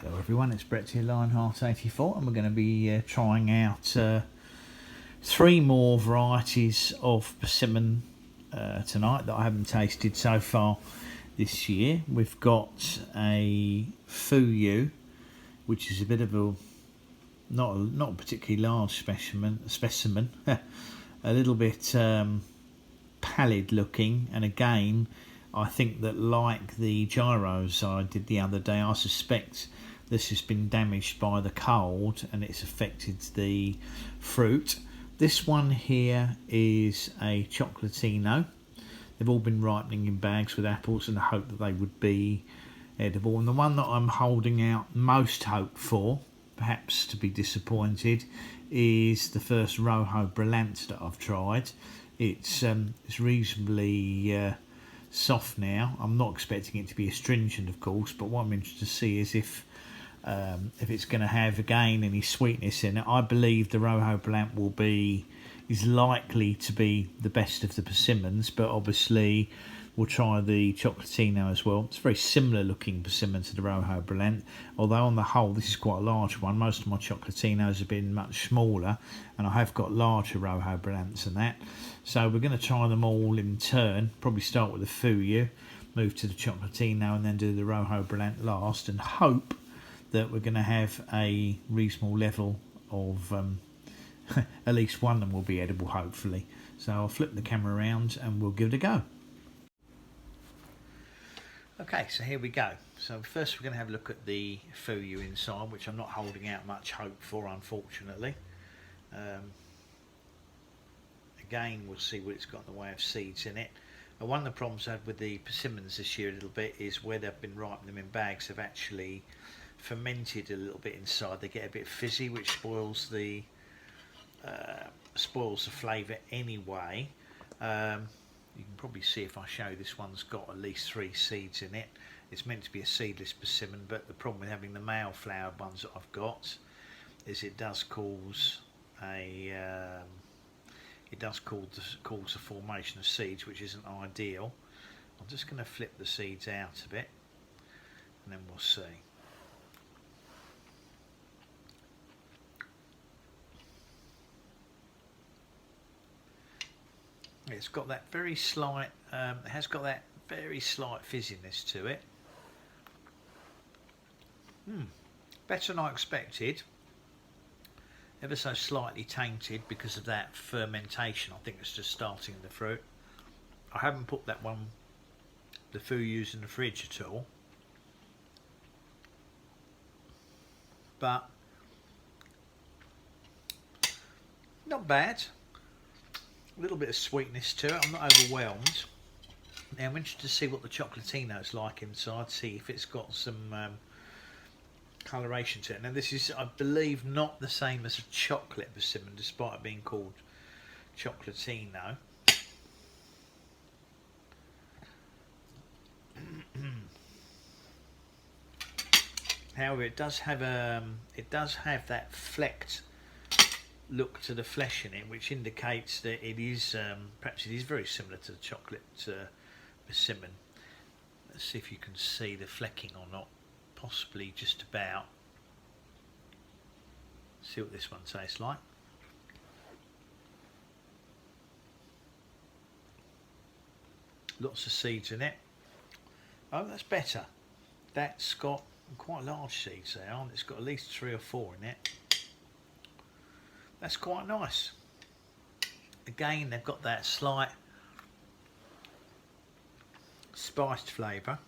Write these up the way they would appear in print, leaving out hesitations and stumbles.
Hello everyone, it's Brett here, Lionheart84, and we're going to be trying out 3 more varieties of persimmon tonight that I haven't tasted so far this year. We've got a Fuyu, which is a bit of a not a particularly large specimen, a little bit pallid looking, and again I think that, like the gyros I did the other day, I suspect this has been damaged by the cold and it's affected the fruit. This one here is a Chocolatina. They've all been ripening in bags with apples in the hope that they would be edible. And the one that I'm holding out most hope for, perhaps to be disappointed, is the first Rojo Brillante that I've tried. It's reasonably soft now. I'm not expecting it to be astringent, of course, but what I'm interested to see is if it's going to have again any sweetness in it. I believe the Rojo Brillante is likely to be the best of the persimmons, but obviously we'll try the Chocolatina as well. It's a very similar looking persimmon to the Rojo Brillante, although on the whole this is quite a large one. Most of my Chocolatinos have been much smaller, and I have got larger Rojo Brillantes than that. So we're going to try them all in turn. Probably start with the Fuyu, move to the Chocolatina, and then do the Rojo Brillante last, and hope that we're going to have a reasonable level of at least one of them will be edible, hopefully. So I'll flip the camera around and we'll give it a go. Okay, so here we go. So first we're going to have a look at the Fuyu inside, which I'm not holding out much hope for, unfortunately. Again, we'll see what it's got in the way of seeds in it. And one of the problems I had with the persimmons this year a little bit is where they've been ripening them in bags, they've actually fermented a little bit inside. They get a bit fizzy, which spoils the flavour anyway. You can probably see if I show this one's got at least 3 seeds in it. It's meant to be a seedless persimmon, but the problem with having the male flowered ones that I've got is it does cause a cause the formation of seeds, which isn't ideal. I'm just going to flip the seeds out a bit and then we'll see. It's got that very slight, it has got that very slight fizziness to it. Better than I expected. Ever so slightly tainted because of that fermentation. I think it's just starting in the fruit. I haven't put that one, the Fuyus, in the fridge at all. But not bad. A little bit of sweetness to it. I'm not overwhelmed. Now I'm interested to see what the Chocolatina is like inside, see if it's got some coloration to it. Now this is, I believe, not the same as a chocolate persimmon, despite it being called Cioccolatino. However, it does have that flecked look to the flesh in it, which indicates that it is perhaps it is very similar to the chocolate persimmon. Let's see if you can see the flecking or not. Possibly just about. See what this one tastes like. Lots of seeds in it. Oh, that's better. That's got quite large seeds there, and it's got at least 3 or 4 in it. That's quite nice. Again, they've got that slight spiced flavour.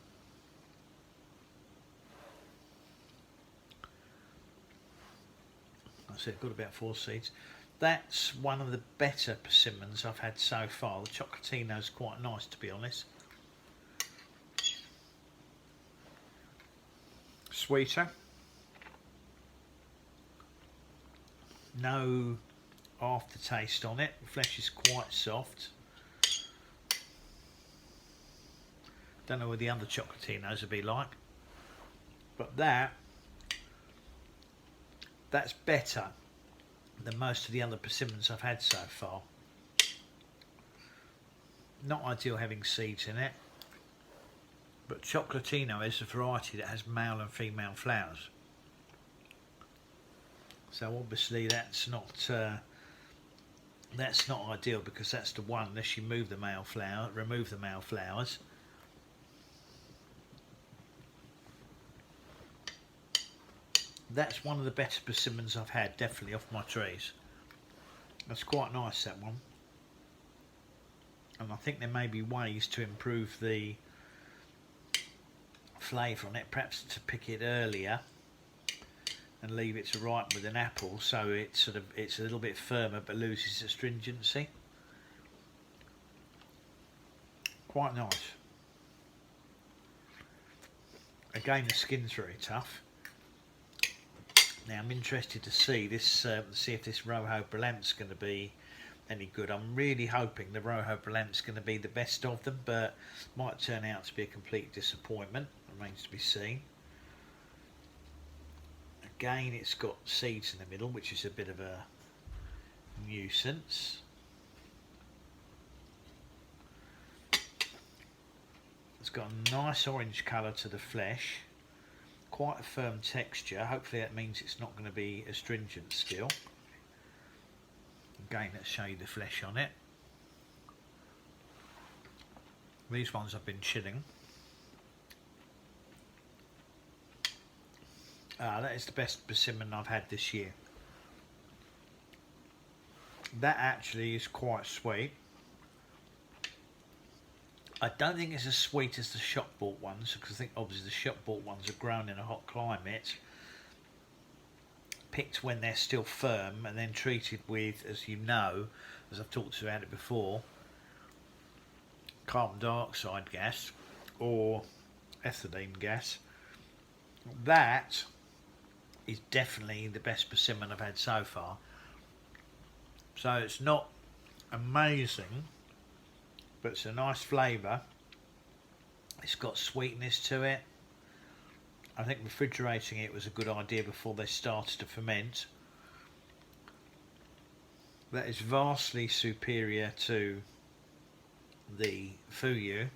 I said got about 4 seeds. That's one of the better persimmons I've had so far. The Chocolatina is quite nice, to be honest. Sweeter. No aftertaste on it. The flesh is quite soft. Don't know what the other Chocolatinos would be like, but that's better than most of the other persimmons I've had so far. Not ideal having seeds in it, but Chocolatina is a variety that has male and female flowers. So obviously that's not ideal, because that's the one, unless you remove the male flowers. That's one of the better persimmons I've had, definitely, off my trees. That's quite nice, that one. And I think there may be ways to improve the flavour on it, perhaps to pick it earlier and leave it to ripen with an apple, so it's a little bit firmer but loses astringency. Quite nice. Again, the skin's very tough. Now I'm interested to see this, see if this Rojo Brillante's going to be any good. I'm really hoping the Rojo Brillante's going to be the best of them, but might turn out to be a complete disappointment. Remains to be seen. Again, it's got seeds in the middle, which is a bit of a nuisance. It's got a nice orange colour to the flesh. Quite a firm texture. Hopefully that means it's not going to be astringent still. Again, let's show you the flesh on it. These ones I've been chilling. That is the best persimmon I've had this year. That actually is quite sweet. I don't think it's as sweet as the shop bought ones, because I think obviously the shop bought ones are grown in a hot climate, picked when they're still firm, and then treated with, as you know, as I've talked about it before, carbon dioxide gas or ethylene gas. That is definitely the best persimmon I've had so far. So it's not amazing, but it's a nice flavour. It's got sweetness to it. I think refrigerating it was a good idea before they started to ferment. That is vastly superior to the Fuyu,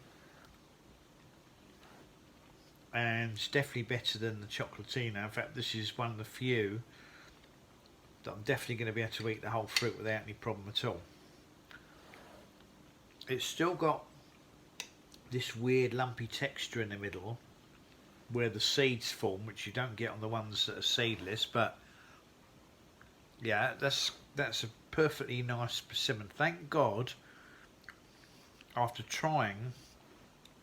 and it's definitely better than the Chocolatina. In fact, this is one of the few that I'm definitely going to be able to eat the whole fruit without any problem at all. It's still got this weird lumpy texture in the middle where the seeds form, which you don't get on the ones that are seedless, but yeah, that's a perfectly nice persimmon. Thank God, after trying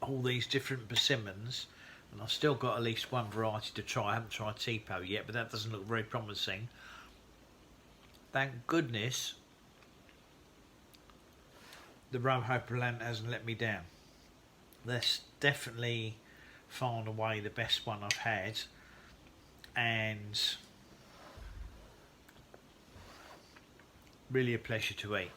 all these different persimmons, and I've still got at least one variety to try. I haven't tried Tipo yet, but that doesn't look very promising. Thank goodness the Rojo Brillante hasn't let me down. That's definitely far and away the best one I've had, and really a pleasure to eat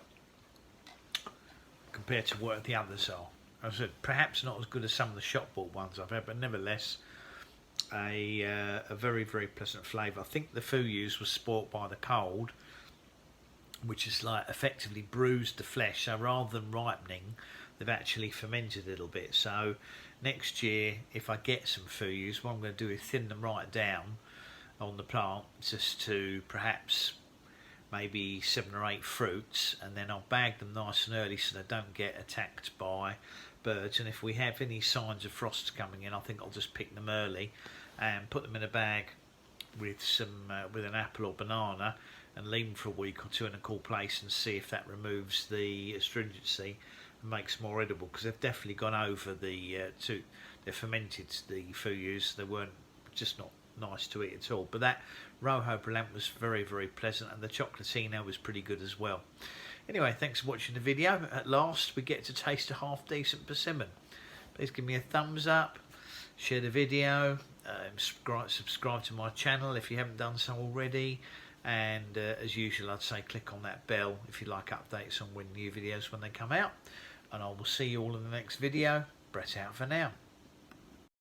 compared to what the others are. As I said, perhaps not as good as some of the shop bought ones I've had, but nevertheless a very, very pleasant flavour. I think the Fuyus was spoilt by the cold, which is like effectively bruised the flesh, so rather than ripening, they've actually fermented a little bit. So next year, if I get some Fuyus, what I'm going to do is thin them right down on the plant, just to perhaps maybe 7 or 8 fruits, and then I'll bag them nice and early so they don't get attacked by birds. And if we have any signs of frost coming in, I think I'll just pick them early and put them in a bag with some with an apple or banana, and leave them for a week or two in a cool place and see if that removes the astringency and makes them more edible, because they've definitely gone over the they've fermented the Fuyus. They weren't just not nice to eat at all. But that Rojo Brillante was very, very pleasant, and the Chocolatina was pretty good as well. Anyway, thanks for watching the video. At last we get to taste a half decent persimmon. Please give me a thumbs up, share the video, subscribe to my channel if you haven't done so already, and as usual I'd say click on that bell if you like updates on new videos when they come out, and I will see you all in the next video. Brett out for now.